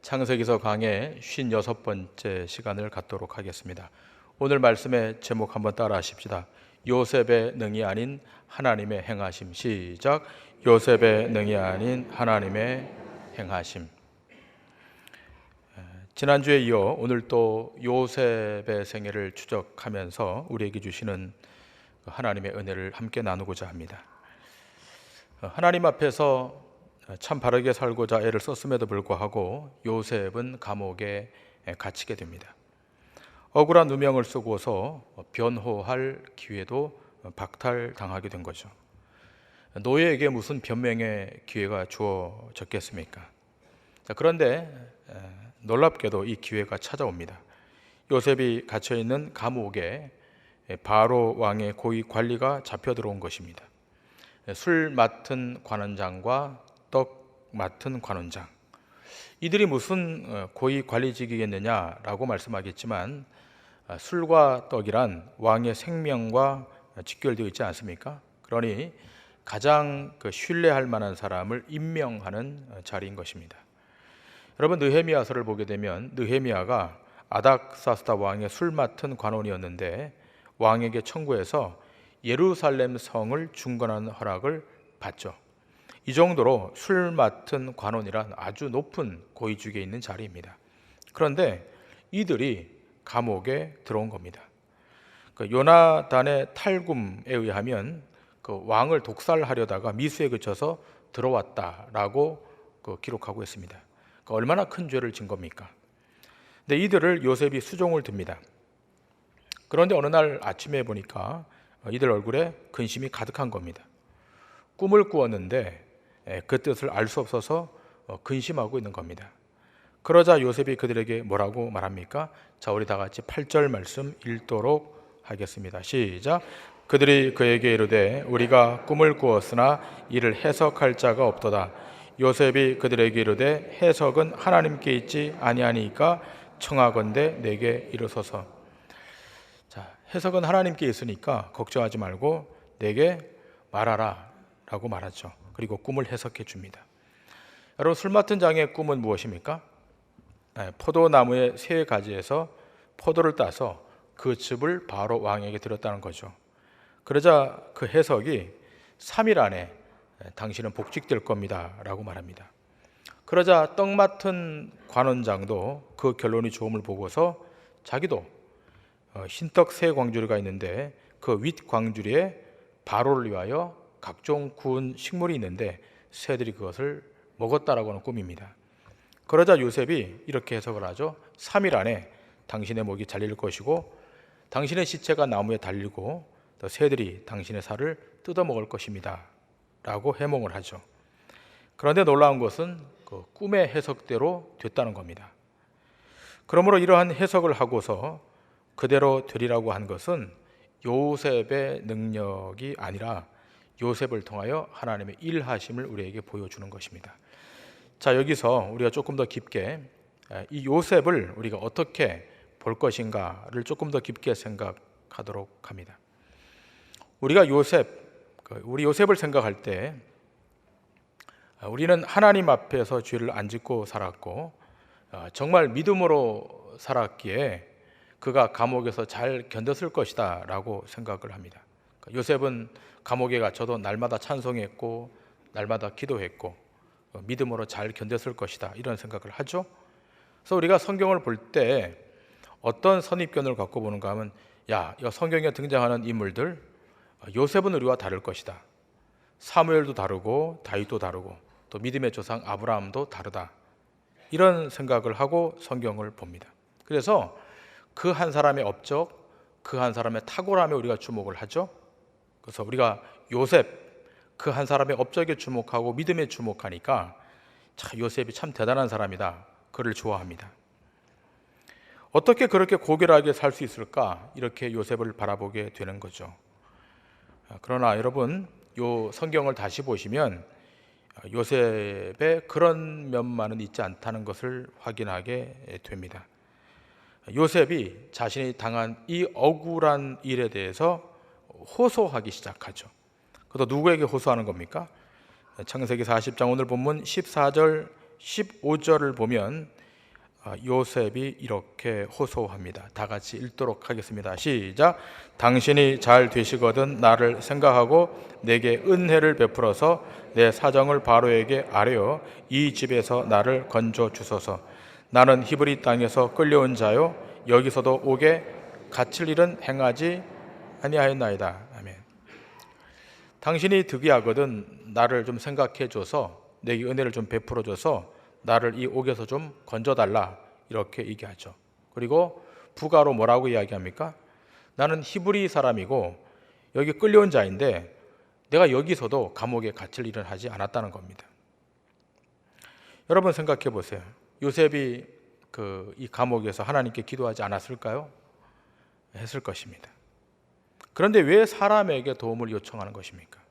창세기서 강의 56번째 시간을 갖도록 하겠습니다. 오늘 말씀의 제목 한번 따라 하십시다. 요셉의 능이 아닌 하나님의 행하심. 시작. 요셉의 능이 아닌 하나님의 행하심. 지난주에 이어 오늘 또 요셉의 생애를 추적하면서 우리에게 주시는 하나님의 은혜를 함께 나누고자 합니다. 하나님 앞에서 참 바르게 살고자 애를 썼음에도 불구하고 요셉은 감옥에 갇히게 됩니다. 억울한 누명을 쓰고서 변호할 기회도 박탈당하게 된 거죠. 노예에게 무슨 변명의 기회가 주어졌겠습니까? 그런데 놀랍게도 이 기회가 찾아옵니다. 요셉이 갇혀있는 감옥에 바로 왕의 고위 관리가 잡혀 들어온 것입니다. 술 맡은 관원장과 떡 맡은 관원장, 이들이 무슨 고위 관리직이겠느냐라고 말씀하겠지만 술과 떡이란 왕의 생명과 직결되어 있지 않습니까? 그러니 가장 신뢰할 만한 사람을 임명하는 자리인 것입니다. 여러분, 느헤미야서를 보게 되면 느헤미야가 아닥사스다 왕의 술 맡은 관원이었는데 왕에게 청구해서 예루살렘 성을 중건하는 허락을 받죠. 이 정도로 술 맡은 관원이란 아주 높은 고위직에 있는 자리입니다. 그런데 이들이 감옥에 들어온 겁니다. 요나단의 탈굼에 의하면 왕을 독살하려다가 미수에 그쳐서 들어왔다라고 기록하고 있습니다. 얼마나 큰 죄를 진 겁니까? 근데 이들을 요셉이 수종을 듭니다. 그런데 어느 날 아침에 보니까 이들 얼굴에 근심이 가득한 겁니다. 꿈을 꾸었는데 그 뜻을 알 수 없어서 근심하고 있는 겁니다. 그러자 요셉이 그들에게 뭐라고 말합니까? 자, 우리 다 같이 8절 말씀 읽도록 하겠습니다. 시작. 그들이 그에게 이르되 우리가 꿈을 꾸었으나 이를 해석할 자가 없도다. 요셉이 그들에게 이르되 해석은 하나님께 있지 아니하니까 청하건대 내게 이르소서. 자, 해석은 하나님께 있으니까 걱정하지 말고 내게 말하라 라고 말하죠. 그리고 꿈을 해석해 줍니다. 여러분, 술 맡은 장의 꿈은 무엇입니까? 포도나무의 세 가지에서 포도를 따서 그 즙을 바로 왕에게 드렸다는 거죠. 그러자 그 해석이 3일 안에 당신은 복직될 겁니다 라고 말합니다. 그러자 떡 맡은 관원장도 그 결론이 좋음을 보고서 자기도 흰떡 세 광주리가 있는데 그 윗 광주리에 바로를 위하여 각종 구운 식물이 있는데 새들이 그것을 먹었다라고 하는 꿈입니다. 그러자 요셉이 이렇게 해석을 하죠. 3일 안에 당신의 목이 잘릴 것이고 당신의 시체가 나무에 달리고 또 새들이 당신의 살을 뜯어먹을 것입니다 라고 해몽을 하죠. 그런데 놀라운 것은 그 꿈의 해석대로 됐다는 겁니다. 그러므로 이러한 해석을 하고서 그대로 되리라고 한 것은 요셉의 능력이 아니라 요셉을 통하여 하나님의 일하심을 우리에게 보여주는 것입니다. 자, 여기서 우리가 조금 더 깊게 이 요셉을 우리가 어떻게 볼 것인가를 조금 더 깊게 생각하도록 합니다. 우리 요셉을 생각할 때 우리는 하나님 앞에서 죄를 안 짓고 살았고 정말 믿음으로 살았기에 그가 감옥에서 잘 견뎠을 것이다 라고 생각을 합니다. 요셉은 감옥에 갇혀도 날마다 찬송했고 날마다 기도했고 믿음으로 잘 견뎠을 것이다 이런 생각을 하죠. 그래서 우리가 성경을 볼 때 어떤 선입견을 갖고 보는가 하면 이 성경에 등장하는 인물들 요셉은 우리와 다를 것이다. 사무엘도 다르고 다윗도 다르고 또 믿음의 조상 아브라함도 다르다. 이런 생각을 하고 성경을 봅니다. 그래서 그 한 사람의 업적, 그 한 사람의 탁월함에 우리가 주목을 하죠. 그래서 우리가 요셉 그 한 사람의 업적에 주목하고 믿음에 주목하니까 요셉이 참 대단한 사람이다. 그를 좋아합니다. 어떻게 그렇게 고결하게 살 수 있을까? 이렇게 요셉을 바라보게 되는 거죠. 그러나 여러분, 요 성경을 다시 보시면 요셉의 그런 면만은 있지 않다는 것을 확인하게 됩니다. 요셉이 자신이 당한 이 억울한 일에 대해서 호소하기 시작하죠. 그것도 누구에게 호소하는 겁니까? 창세기 40장 오늘 본문 14절 15절을 보면 요셉이 이렇게 호소합니다. 다 같이 읽도록 하겠습니다. 시작. 당신이 잘 되시거든 나를 생각하고 내게 은혜를 베풀어서 내 사정을 바로에게 아뢰어 이 집에서 나를 건져 주소서. 나는 히브리 땅에서 끌려온 자요 여기서도 오게 갇힐 일은 행하지 아니하였나이다. 아멘. 당신이 득이하거든 나를 좀 생각해 줘서 내게 은혜를 좀 베풀어 줘서 나를 이 옥에서 좀 건져달라 이렇게 얘기하죠. 그리고 부가로 뭐라고 이야기합니까? 나는 히브리 사람이고 여기 끌려온 자인데 내가 여기서도 감옥에 갇힐 일은 하지 않았다는 겁니다. 여러분 생각해 보세요. 요셉이 이 감옥에서 하나님께 기도하지 않았을까요? 했을 것입니다. 그런데 왜 사람에게 도움을 요청하는 것입니까?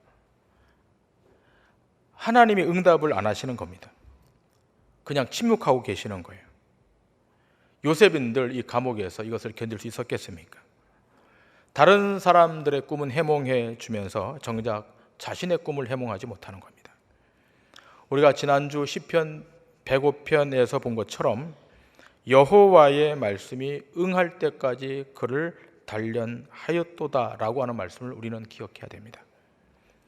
하나님이 응답을 안 하시는 겁니다. 그냥 침묵하고 계시는 거예요. 요셉인들 이 감옥에서 이것을 견딜 수 있었겠습니까? 다른 사람들의 꿈은 해몽해 주면서 정작 자신의 꿈을 해몽하지 못하는 겁니다. 우리가 지난주 시편 105편에서 본 것처럼 여호와의 말씀이 응할 때까지 그를 단련하였도다라고 하는 말씀을 우리는 기억해야 됩니다.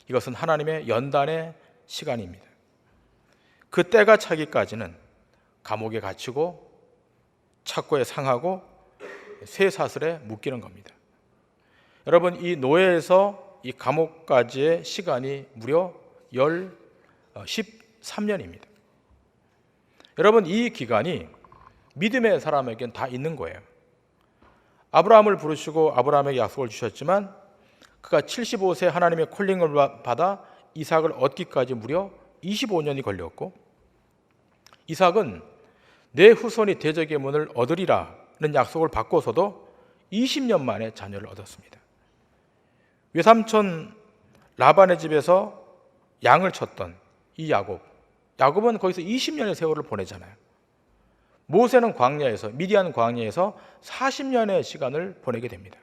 이것은 하나님의 연단의 시간입니다. 그 때가 차기까지는 감옥에 갇히고 착고에 상하고 쇠사슬에 묶이는 겁니다. 여러분 이 노예에서 이 감옥까지의 시간이 무려 13년입니다. 여러분 이 기간이 믿음의 사람에겐 다 있는 거예요. 아브라함을 부르시고 아브라함에게 약속을 주셨지만 그가 75세 하나님의 콜링을 받아 이삭을 얻기까지 무려 25년이 걸렸고 이삭은 내 후손이 대적의 문을 얻으리라는 약속을 받고서도 20년 만에 자녀를 얻었습니다. 외삼촌 라반의 집에서 양을 쳤던 이 야곱은 거기서 20년의 세월을 보내잖아요. 모세는 광야에서 미디안 광야에서 40년의 시간을 보내게 됩니다.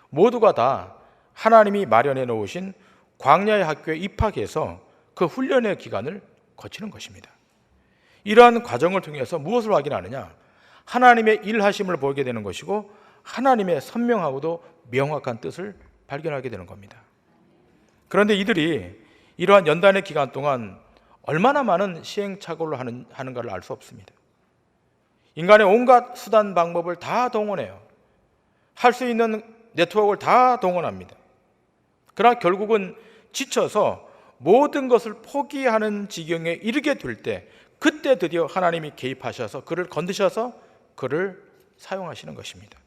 모두가 다 하나님이 마련해 놓으신 광야의 학교에 입학해서 그 훈련의 기간을 거치는 것입니다. 이러한 과정을 통해서 무엇을 확인하느냐? 하나님의 일하심을 보게 되는 것이고 하나님의 선명하고도 명확한 뜻을 발견하게 되는 겁니다. 그런데 이들이 이러한 연단의 기간 동안 얼마나 많은 시행착오를 하는가를 알 수 없습니다. 인간의 온갖 수단 방법을 다 동원해요. 할 수 있는 네트워크를 다 동원합니다. 그러나 결국은 지쳐서 모든 것을 포기하는 지경에 이르게 될 때 그때 드디어 하나님이 개입하셔서 그를 건드셔서 그를 사용하시는 것입니다.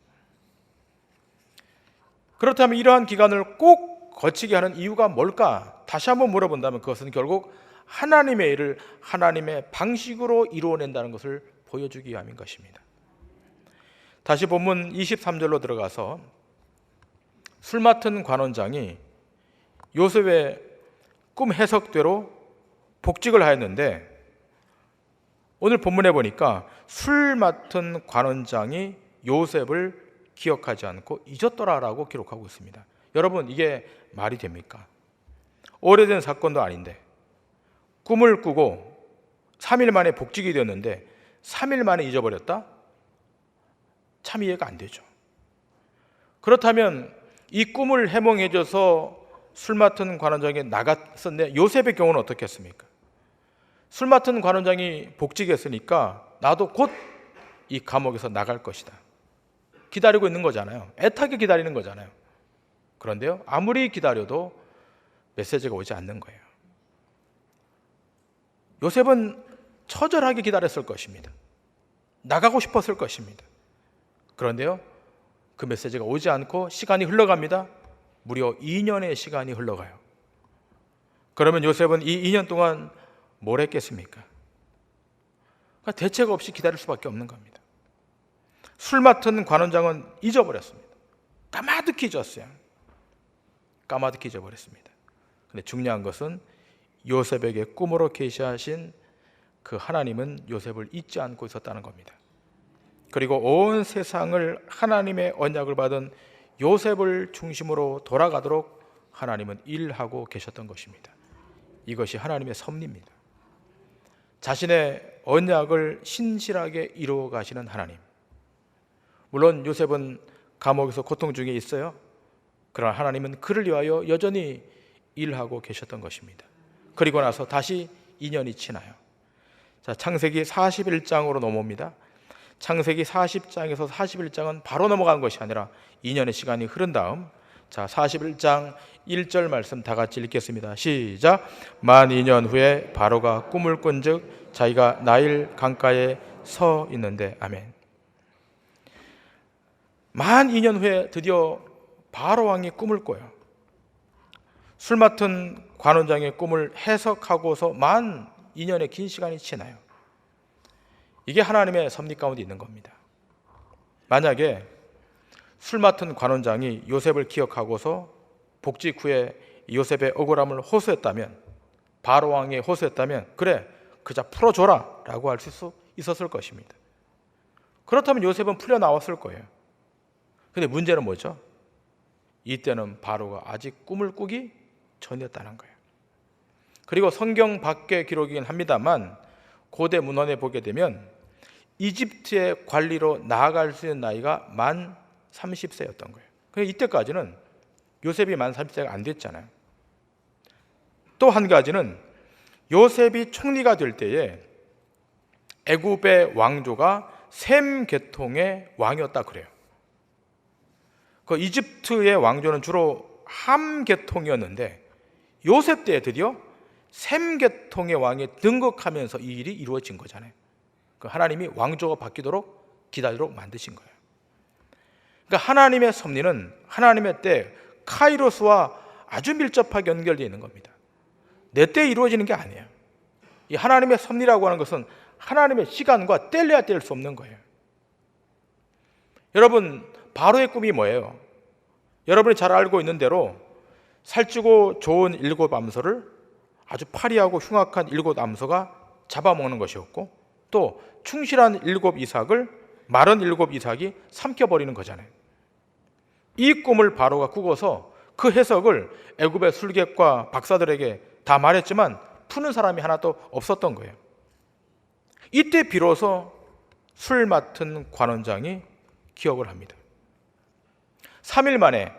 그렇다면 이러한 기간을 꼭 거치게 하는 이유가 뭘까? 다시 한번 물어본다면 그것은 결국 하나님의 일을 하나님의 방식으로 이루어낸다는 것을 보여주기 위함인 것입니다. 다시 본문 23절로 들어가서 술 맡은 관원장이 요셉의 꿈 해석대로 복직을 하였는데 오늘 본문에 보니까 술 맡은 관원장이 요셉을 기억하지 않고 잊었더라라고 기록하고 있습니다. 여러분 이게 말이 됩니까? 오래된 사건도 아닌데 꿈을 꾸고 3일 만에 복직이 되었는데 3일 만에 잊어버렸다? 참 이해가 안 되죠. 그렇다면 이 꿈을 해몽해줘서 술 맡은 관원장이 나갔었는데 요셉의 경우는 어떻겠습니까? 술 맡은 관원장이 복직했으니까 나도 곧 이 감옥에서 나갈 것이다. 기다리고 있는 거잖아요. 애타게 기다리는 거잖아요. 그런데요, 아무리 기다려도 메시지가 오지 않는 거예요. 요셉은 처절하게 기다렸을 것입니다. 나가고 싶었을 것입니다. 그런데요, 그 메시지가 오지 않고 시간이 흘러갑니다. 무려 2년의 시간이 흘러가요. 그러면 요셉은 이 2년 동안 뭘 했겠습니까? 그러니까 대책 없이 기다릴 수밖에 없는 겁니다. 술 맡은 관원장은 잊어버렸습니다. 까마득히 잊었어요. 까마득히 잊어버렸습니다. 그런데 중요한 것은 요셉에게 꿈으로 계시하신 그 하나님은 요셉을 잊지 않고 있었다는 겁니다. 그리고 온 세상을 하나님의 언약을 받은 요셉을 중심으로 돌아가도록 하나님은 일하고 계셨던 것입니다. 이것이 하나님의 섭리입니다. 자신의 언약을 신실하게 이루어 가시는 하나님. 물론 요셉은 감옥에서 고통 중에 있어요. 그러나 하나님은 그를 위하여 여전히 일하고 계셨던 것입니다. 그리고 나서 다시 2년이 지나요. 자, 창세기 41장으로 넘어옵니다. 창세기 40장에서 41장은 바로 넘어가는 것이 아니라 2년의 시간이 흐른 다음, 자, 41장 1절 말씀 다 같이 읽겠습니다. 시작. 만 2년 후에 바로가 꿈을 꾼즉 자기가 나일 강가에 서 있는데. 아멘. 만 2년 후에 드디어 바로 왕이 꿈을 꿔요. 술 맡은 관원장의 꿈을 해석하고서 만 2년의 긴 시간이 지나요. 이게 하나님의 섭리 가운데 있는 겁니다. 만약에 술 맡은 관원장이 요셉을 기억하고서 복직 후에 요셉의 억울함을 호소했다면, 바로 왕에 호소했다면, 그래, 그자 풀어줘라 라고 할 수 있었을 것입니다. 그렇다면 요셉은 풀려 나왔을 거예요. 근데 문제는 뭐죠? 이때는 바로가 아직 꿈을 꾸기 전이었다는 거예요. 그리고 성경 밖의 기록이긴 합니다만 고대 문헌에 보게 되면 이집트의 관리로 나아갈 수 있는 나이가 만 30세였던 거예요. 그러니까 이때까지는 요셉이 만 30세가 안 됐잖아요. 또 한 가지는 요셉이 총리가 될 때에 애굽의 왕조가 셈 계통의 왕이었다 그래요. 그 이집트의 왕조는 주로 함 계통이었는데 요셉 때에 드디어 셈 계통의 왕에 등극하면서 이 일이 이루어진 거잖아요. 그 하나님이 왕조가 바뀌도록 기다리도록 만드신 거예요. 그러니까 하나님의 섭리는 하나님의 때 카이로스와 아주 밀접하게 연결되어 있는 겁니다. 내 때에 이루어지는 게 아니에요. 이 하나님의 섭리라고 하는 것은 하나님의 시간과 뗄래야 뗄 수 없는 거예요. 여러분, 바로의 꿈이 뭐예요? 여러분이 잘 알고 있는 대로 살찌고 좋은 7 암소를 아주 파리하고 흉악한 7 암소가 잡아먹는 것이었고, 또 충실한 7 이삭을 마른 7 이삭이 삼켜버리는 거잖아요. 이 꿈을 바로가 꾸고서 그 해석을 애굽의 술객과 박사들에게 다 말했지만 푸는 사람이 하나도 없었던 거예요. 이때 비로소 술 맡은 관원장이 기억을 합니다. 3일 만에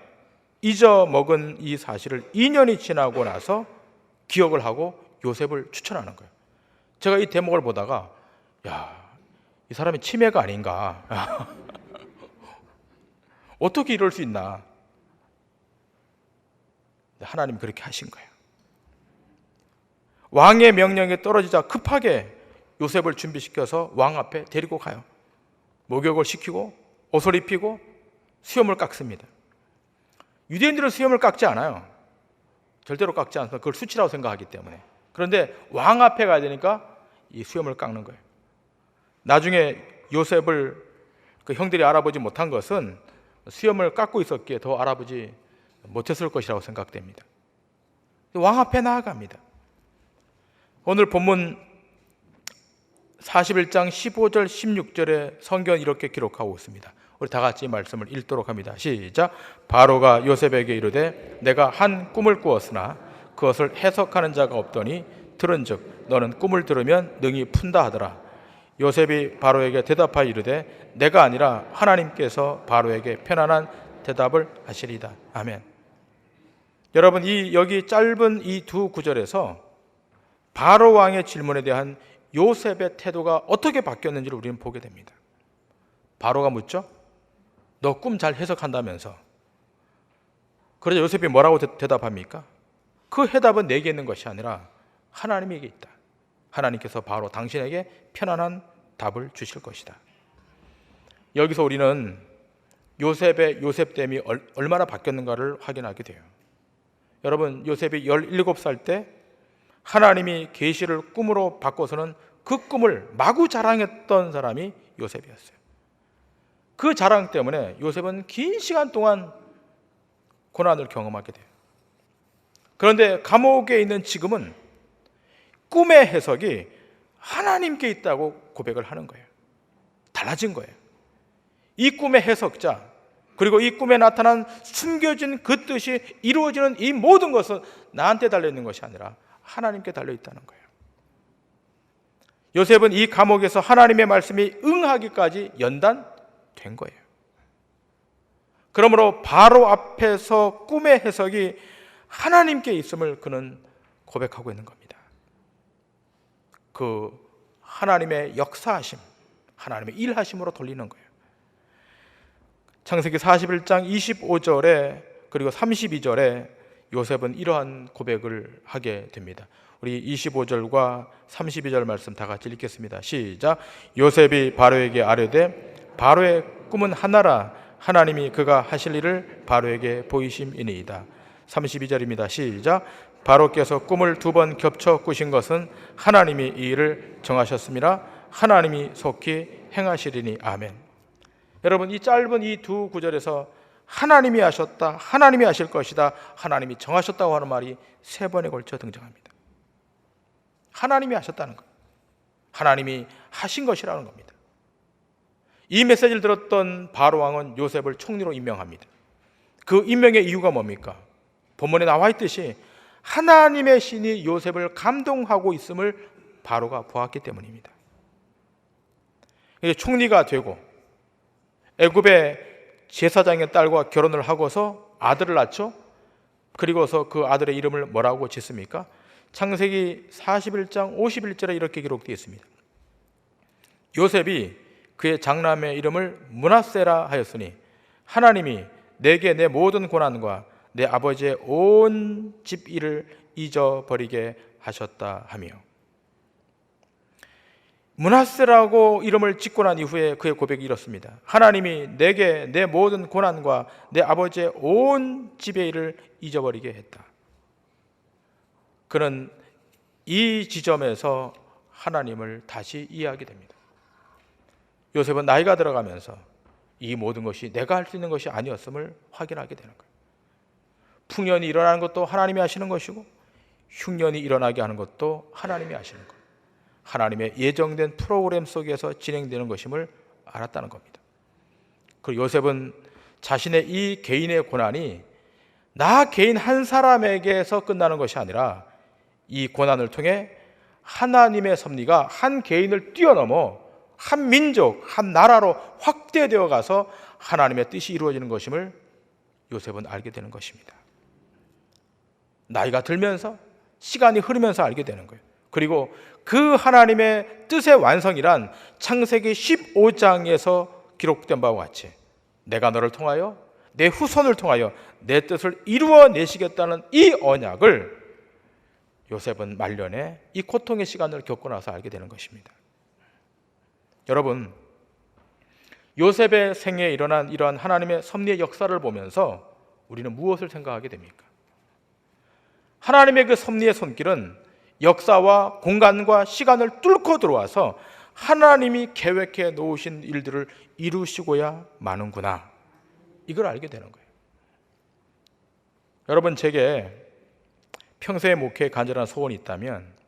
잊어먹은 이 사실을 2년이 지나고 나서 기억을 하고 요셉을 추천하는 거예요. 제가 이 대목을 보다가 이 사람이 치매가 아닌가 어떻게 이럴 수 있나. 하나님이 그렇게 하신 거예요. 왕의 명령에 떨어지자 급하게 요셉을 준비시켜서 왕 앞에 데리고 가요. 목욕을 시키고 옷을 입히고 수염을 깎습니다. 유대인들은 수염을 깎지 않아요. 절대로 깎지 않습니다. 그걸 수치라고 생각하기 때문에. 그런데 왕 앞에 가야 되니까 이 수염을 깎는 거예요. 나중에 요셉을 그 형들이 알아보지 못한 것은 수염을 깎고 있었기에 더 알아보지 못했을 것이라고 생각됩니다. 왕 앞에 나아갑니다. 오늘 본문 41장 15절 16절에 성경은 이렇게 기록하고 있습니다. 우리 다 같이 말씀을 읽도록 합니다. 시작. 바로가 요셉에게 이르되 내가 한 꿈을 꾸었으나 그것을 해석하는 자가 없더니 들은즉 너는 꿈을 들으면 능히 푼다 하더라. 요셉이 바로에게 대답하여 이르되 내가 아니라 하나님께서 바로에게 편안한 대답을 하시리다. 아멘. 여러분, 여기 짧은 이 두 구절에서 바로 왕의 질문에 대한 요셉의 태도가 어떻게 바뀌었는지를 우리는 보게 됩니다. 바로가 묻죠. 너 꿈 잘 해석한다면서. 그러자 요셉이 뭐라고 대답합니까? 그 해답은 내게 있는 것이 아니라 하나님에게 있다. 하나님께서 바로 당신에게 편안한 답을 주실 것이다. 여기서 우리는 요셉의 요셉됨이 얼마나 바뀌었는가를 확인하게 돼요. 여러분, 요셉이 17살 때 하나님이 계시를 꿈으로 바꿔서는 그 꿈을 마구 자랑했던 사람이 요셉이었어요. 그 자랑 때문에 요셉은 긴 시간 동안 고난을 경험하게 돼요. 그런데 감옥에 있는 지금은 꿈의 해석이 하나님께 있다고 고백을 하는 거예요. 달라진 거예요. 이 꿈의 해석자, 그리고 이 꿈에 나타난 숨겨진 그 뜻이 이루어지는 이 모든 것은 나한테 달려있는 것이 아니라 하나님께 달려있다는 거예요. 요셉은 이 감옥에서 하나님의 말씀이 응하기까지 연단된 거예요. 그러므로 바로 앞에서 꿈의 해석이 하나님께 있음을 그는 고백하고 있는 겁니다. 그 하나님의 역사하심, 하나님의 일하심으로 돌리는 거예요. 창세기 41장 25절에 그리고 32절에 요셉은 이러한 고백을 하게 됩니다. 우리 25절과 32절 말씀 다 같이 읽겠습니다. 시작. 요셉이 바로에게 아뢰되 바로의 꿈은 하나라 하나님이 그가 하실 일을 바로에게 보이심이니이다. 32절입니다. 시작. 바로께서 꿈을 2번 겹쳐 꾸신 것은 하나님이 이 일을 정하셨습니다. 하나님이 속히 행하시리니 아멘. 여러분, 이 짧은 이 두 구절에서 하나님이 하셨다, 하나님이 하실 것이다, 하나님이 정하셨다고 하는 말이 3번에 걸쳐 등장합니다. 하나님이 하셨다는 것, 하나님이 하신 것이라는 겁니다. 이 메시지를 들었던 바로 왕은 요셉을 총리로 임명합니다. 그 임명의 이유가 뭡니까? 본문에 나와 있듯이 하나님의 신이 요셉을 감동하고 있음을 바로가 보았기 때문입니다. 총리가 되고 애굽의 제사장의 딸과 결혼을 하고서 아들을 낳죠. 그리고서 그 아들의 이름을 뭐라고 짓습니까? 창세기 41장 51절에 이렇게 기록되어 있습니다. 요셉이 그의 장남의 이름을 므낫세라 하였으니 하나님이 내게 내 모든 고난과 내 아버지의 온 집 일을 잊어버리게 하셨다 하며, 므낫세라고 이름을 짓고 난 이후에 그의 고백이 이렇습니다. 하나님이 내게 내 모든 고난과 내 아버지의 온 집의 일을 잊어버리게 했다. 그는 이 지점에서 하나님을 다시 이해하게 됩니다. 요셉은 나이가 들어가면서 이 모든 것이 내가 할 수 있는 것이 아니었음을 확인하게 되는 거예요. 풍년이 일어나는 것도 하나님이 하시는 것이고 흉년이 일어나게 하는 것도 하나님이 하시는 것, 하나님의 예정된 프로그램 속에서 진행되는 것임을 알았다는 겁니다. 그리고 요셉은 자신의 이 개인의 고난이 나 개인 한 사람에게서 끝나는 것이 아니라 이 고난을 통해 하나님의 섭리가 한 개인을 뛰어넘어 한 민족, 한 나라로 확대되어 가서 하나님의 뜻이 이루어지는 것임을 요셉은 알게 되는 것입니다. 나이가 들면서 시간이 흐르면서 알게 되는 거예요. 그리고 그 하나님의 뜻의 완성이란 창세기 15장에서 기록된 바와 같이 내가 너를 통하여 내 후손을 통하여 내 뜻을 이루어내시겠다는 이 언약을 요셉은 말년에 이 고통의 시간을 겪고 나서 알게 되는 것입니다. 여러분, 요셉의 생애에 일어난 이러한 하나님의 섭리의 역사를 보면서 우리는 무엇을 생각하게 됩니까? 하나님의 그 섭리의 손길은 역사와 공간과 시간을 뚫고 들어와서 하나님이 계획해 놓으신 일들을 이루시고야 마는구나, 이걸 알게 되는 거예요. 여러분, 제게 평소에 목회에 간절한 소원이 있다면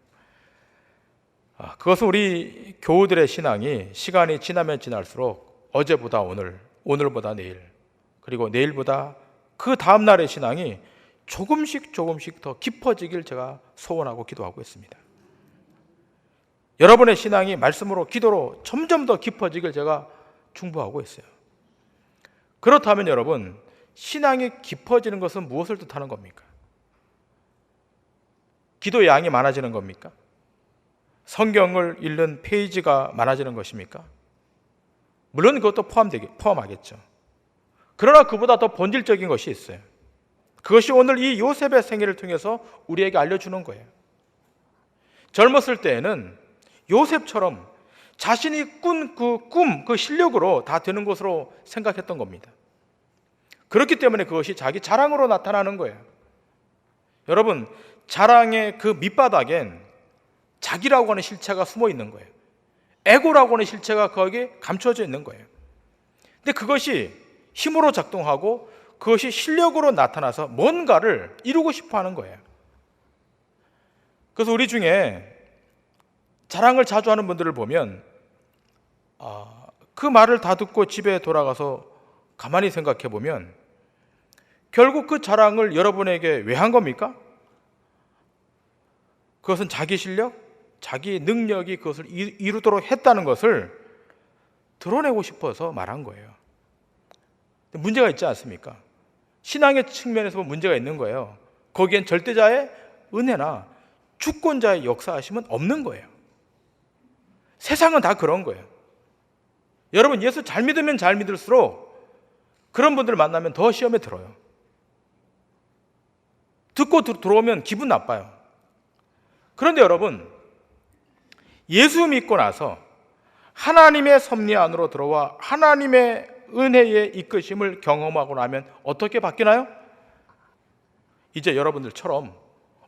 그것은 우리 교우들의 신앙이 시간이 지나면 지날수록 어제보다 오늘, 오늘보다 내일, 그리고 내일보다 그 다음 날의 신앙이 조금씩 더 깊어지길 제가 소원하고 기도하고 있습니다. 여러분의 신앙이 말씀으로, 기도로 점점 더 깊어지길 제가 중보하고 있어요. 그렇다면 여러분, 신앙이 깊어지는 것은 무엇을 뜻하는 겁니까? 기도의 양이 많아지는 겁니까? 성경을 읽는 페이지가 많아지는 것입니까? 물론 그것도 포함하겠죠. 그러나 그보다 더 본질적인 것이 있어요. 그것이 오늘 이 요셉의 생애를 통해서 우리에게 알려주는 거예요. 젊었을 때에는 요셉처럼 자신이 꾼 그 꿈, 그 실력으로 다 되는 것으로 생각했던 겁니다. 그렇기 때문에 그것이 자기 자랑으로 나타나는 거예요. 여러분, 자랑의 그 밑바닥엔 자기라고 하는 실체가 숨어 있는 거예요. 에고라고 하는 실체가 거기에 감춰져 있는 거예요. 근데 그것이 힘으로 작동하고 그것이 실력으로 나타나서 뭔가를 이루고 싶어 하는 거예요. 그래서 우리 중에 자랑을 자주 하는 분들을 보면 그 말을 다 듣고 집에 돌아가서 가만히 생각해 보면 결국 그 자랑을 여러분에게 왜 한 겁니까? 그것은 자기 실력, 자기 능력이 그것을 이루도록 했다는 것을 드러내고 싶어서 말한 거예요. 문제가 있지 않습니까? 신앙의 측면에서 보면 문제가 있는 거예요. 거기엔 절대자의 은혜나 주권자의 역사하심은 없는 거예요. 세상은 다 그런 거예요. 여러분, 예수 잘 믿으면 잘 믿을수록 그런 분들을 만나면 더 시험에 들어요. 듣고 들어오면 기분 나빠요. 그런데 여러분, 예수 믿고 나서 하나님의 섭리 안으로 들어와 하나님의 은혜의 이끄심을 경험하고 나면 어떻게 바뀌나요? 이제 여러분들처럼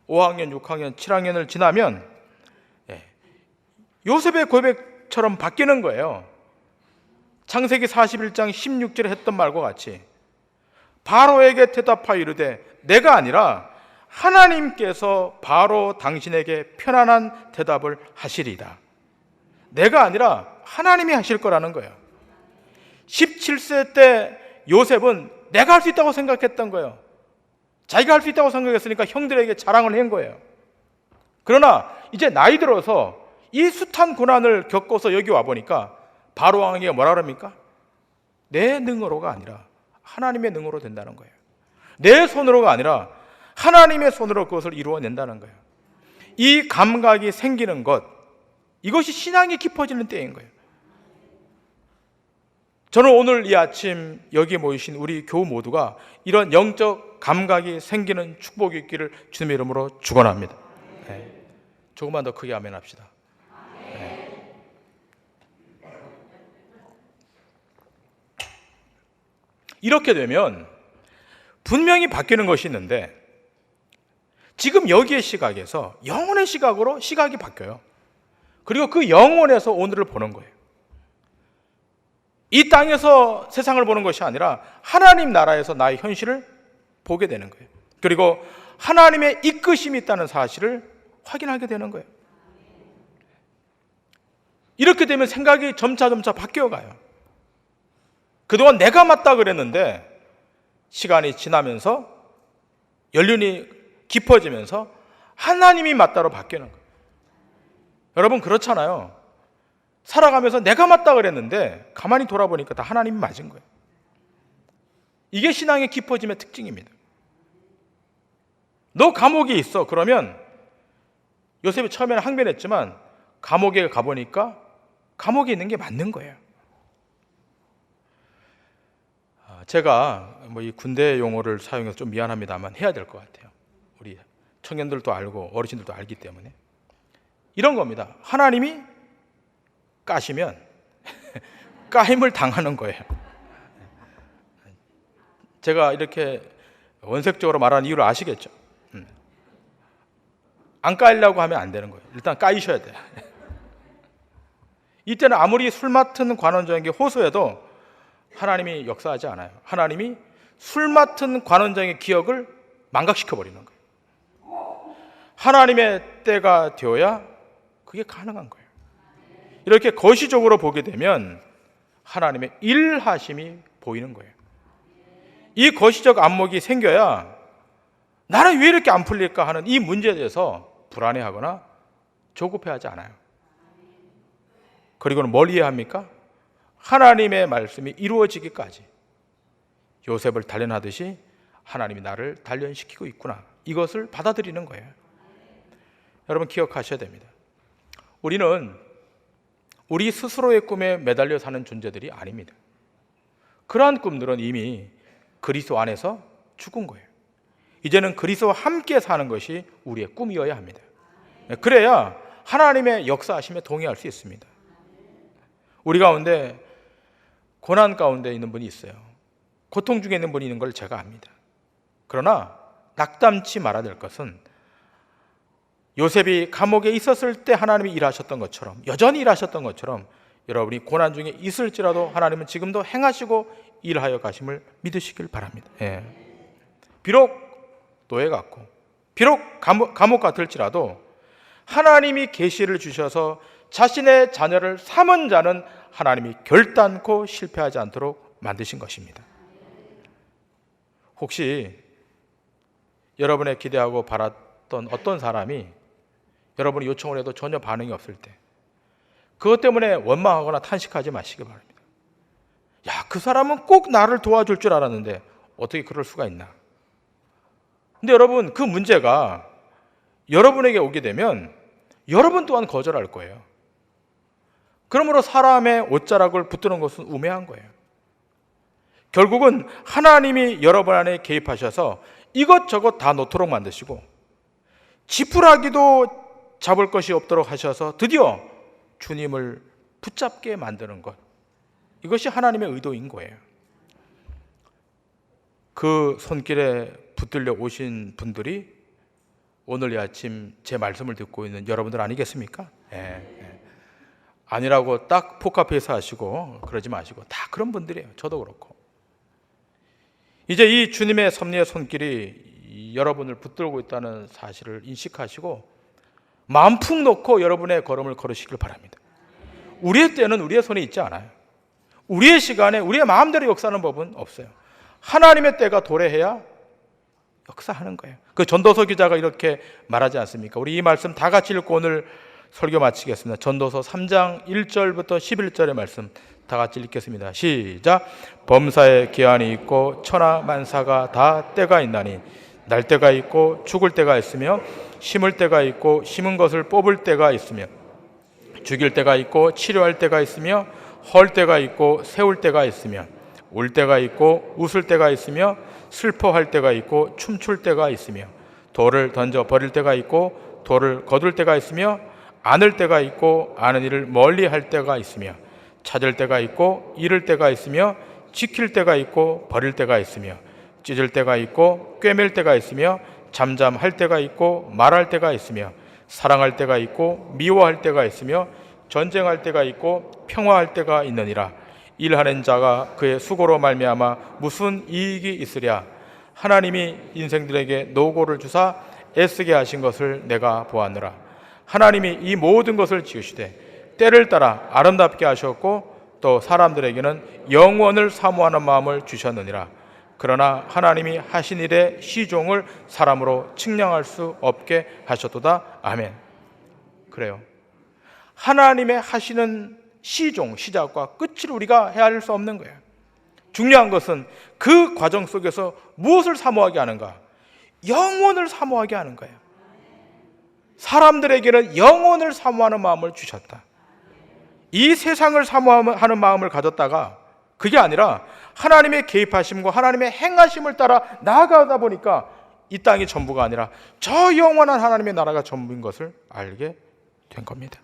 5학년, 6학년, 7학년을 지나면 요셉의 고백처럼 바뀌는 거예요. 창세기 41장 16절에 했던 말과 같이 바로에게 대답하여 이르되 내가 아니라 하나님께서 바로 당신에게 편안한 대답을 하시리이다. 내가 아니라 하나님이 하실 거라는 거예요. 17세 때 요셉은 내가 할 수 있다고 생각했던 거예요. 자기가 할 수 있다고 생각했으니까 형들에게 자랑을 한 거예요. 그러나 이제 나이 들어서 이 숱한 고난을 겪어서 여기 와보니까 바로 왕에게 뭐라 그럽니까? 내 능으로가 아니라 하나님의 능으로 된다는 거예요. 내 손으로가 아니라 하나님의 손으로 그것을 이루어낸다는 거예요. 이 감각이 생기는 것, 이것이 신앙이 깊어지는 때인 거예요. 저는 오늘 이 아침 여기 모이신 우리 교우 모두가 이런 영적 감각이 생기는 축복이 있기를 주님의 이름으로 축원합니다. 네. 조금만 더 크게 아멘 합시다. 네. 이렇게 되면 분명히 바뀌는 것이 있는데 지금 여기의 시각에서 영혼의 시각으로 시각이 바뀌어요. 그리고 그 영혼에서 오늘을 보는 거예요. 이 땅에서 세상을 보는 것이 아니라 하나님 나라에서 나의 현실을 보게 되는 거예요. 그리고 하나님의 이끄심이 있다는 사실을 확인하게 되는 거예요. 이렇게 되면 생각이 점차 바뀌어가요. 그동안 내가 맞다 그랬는데 시간이 지나면서 연륜이 깊어지면서 하나님이 맞다로 바뀌는 거예요. 여러분 그렇잖아요. 살아가면서 내가 맞다 그랬는데 가만히 돌아보니까 다 하나님이 맞은 거예요. 이게 신앙의 깊어짐의 특징입니다. 너 감옥에 있어. 그러면 요셉이 처음에는 항변했지만 감옥에 가보니까 감옥에 있는 게 맞는 거예요. 제가 이 군대 용어를 사용해서 좀 미안합니다만 해야 될 것 같아요. 우리 청년들도 알고 어르신들도 알기 때문에 이런 겁니다. 하나님이 까시면 까임을 당하는 거예요. 제가 이렇게 원색적으로 말하는 이유를 아시겠죠? 안 까이려고 하면 안 되는 거예요. 일단 까이셔야 돼요. 이때는 아무리 술 맡은 관원장에게 호소해도 하나님이 역사하지 않아요. 하나님이 술 맡은 관원장의 기억을 망각시켜버리는 거예요. 하나님의 때가 되어야 그게 가능한 거예요. 이렇게 거시적으로 보게 되면 하나님의 일하심이 보이는 거예요. 이 거시적 안목이 생겨야 나는 왜 이렇게 안 풀릴까 하는 이 문제에 대해서 불안해하거나 조급해하지 않아요. 그리고는 뭘 이해합니까? 하나님의 말씀이 이루어지기까지 요셉을 단련하듯이 하나님이 나를 단련시키고 있구나. 이것을 받아들이는 거예요. 여러분 기억하셔야 됩니다. 우리는 우리 스스로의 꿈에 매달려 사는 존재들이 아닙니다. 그러한 꿈들은 이미 그리스도 안에서 죽은 거예요. 이제는 그리스도와 함께 사는 것이 우리의 꿈이어야 합니다. 그래야 하나님의 역사하심에 동의할 수 있습니다. 우리 가운데 고난 가운데 있는 분이 있어요. 고통 중에 있는 분이 있는 걸 제가 압니다. 그러나 낙담치 말아야 될 것은 요셉이 감옥에 있었을 때 하나님이 일하셨던 것처럼 여전히 일하셨던 것처럼 여러분이 고난 중에 있을지라도 하나님은 지금도 행하시고 일하여 가심을 믿으시길 바랍니다. 비록 노예 같고 비록 감옥 같을지라도 하나님이 계시를 주셔서 자신의 자녀를 삼은 자는 하나님이 결단코 실패하지 않도록 만드신 것입니다. 혹시 여러분의 기대하고 바랐던 어떤 사람이 여러분이 요청을 해도 전혀 반응이 없을 때, 그것 때문에 원망하거나 탄식하지 마시기 바랍니다. 야, 그 사람은 꼭 나를 도와줄 줄 알았는데 어떻게 그럴 수가 있나? 근데 여러분, 그 문제가 여러분에게 오게 되면 여러분 또한 거절할 거예요. 그러므로 사람의 옷자락을 붙드는 것은 우매한 거예요. 결국은 하나님이 여러분 안에 개입하셔서 이것저것 다 놓도록 만드시고 지푸라기도 잡을 것이 없도록 하셔서 드디어 주님을 붙잡게 만드는 것, 이것이 하나님의 의도인 거예요. 그 손길에 붙들려 오신 분들이 오늘 이 아침 제 말씀을 듣고 있는 여러분들 아니겠습니까? 아니라고 딱 포카페이스 하시고 그러지 마시고 다 그런 분들이에요. 저도 그렇고. 이제 이 주님의 섭리의 손길이 여러분을 붙들고 있다는 사실을 인식하시고 마음 푹 놓고 여러분의 걸음을 걸으시길 바랍니다. 우리의 때는 우리의 손에 있지 않아요. 우리의 시간에 우리의 마음대로 역사하는 법은 없어요. 하나님의 때가 도래해야 역사하는 거예요. 그 전도서 기자가 이렇게 말하지 않습니까? 우리 이 말씀 다 같이 읽고 오늘 설교 마치겠습니다. 전도서 3장 1절부터 11절의 말씀 다 같이 읽겠습니다. 시작. 범사에 기한이 있고 천하 만사가 다 때가 있나니 날 때가 있고 죽을 때가 있으며 심을 때가 있고 심은 것을 뽑을 때가 있으며 죽일 때가 있고 치료할 때가 있으며 헐 때가 있고 세울 때가 있으며 울 때가 있고 웃을 때가 있으며 슬퍼할 때가 있고 춤출 때가 있으며 돌을 던져 버릴 때가 있고 돌을 거둘 때가 있으며 안을 때가 있고 아는 일을 멀리 할 때가 있으며 찾을 때가 있고 잃을 때가 있으며 지킬 때가 있고 버릴 때가 있으며 찢을 때가 있고 꿰맬 때가 있으며 잠잠할 때가 있고 말할 때가 있으며 사랑할 때가 있고 미워할 때가 있으며 전쟁할 때가 있고 평화할 때가 있느니라. 일하는 자가 그의 수고로 말미암아 무슨 이익이 있으랴. 하나님이 인생들에게 노고를 주사 애쓰게 하신 것을 내가 보았노라. 하나님이 이 모든 것을 지으시되 때를 따라 아름답게 하셨고 또 사람들에게는 영원을 사모하는 마음을 주셨느니라. 그러나 하나님이 하신 일의 시종을 사람으로 측량할 수 없게 하셨도다. 아멘. 그래요. 하나님의 하시는 시종, 시작과 끝을 우리가 헤아릴 수 없는 거예요. 중요한 것은 그 과정 속에서 무엇을 사모하게 하는가? 영원을 사모하게 하는 거예요. 사람들에게는 영원을 사모하는 마음을 주셨다. 이 세상을 사모하는 마음을 가졌다가 그게 아니라 하나님의 개입하심과 하나님의 행하심을 따라 나아가다 보니까 이 땅이 전부가 아니라 저 영원한 하나님의 나라가 전부인 것을 알게 된 겁니다.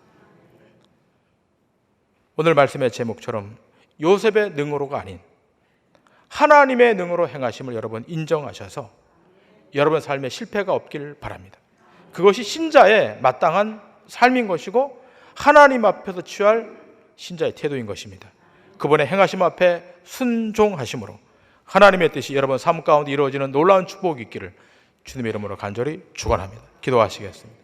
오늘 말씀의 제목처럼 요셉의 능으로가 아닌 하나님의 능으로 행하심을 여러분 인정하셔서 여러분 삶에 실패가 없길 바랍니다. 그것이 신자의 마땅한 삶인 것이고 하나님 앞에서 취할 신자의 태도인 것입니다. 그분의 행하심 앞에 순종하심으로 하나님의 뜻이 여러분 삶 가운데 이루어지는 놀라운 축복이 있기를 주님의 이름으로 간절히 축원합니다. 기도하시겠습니다.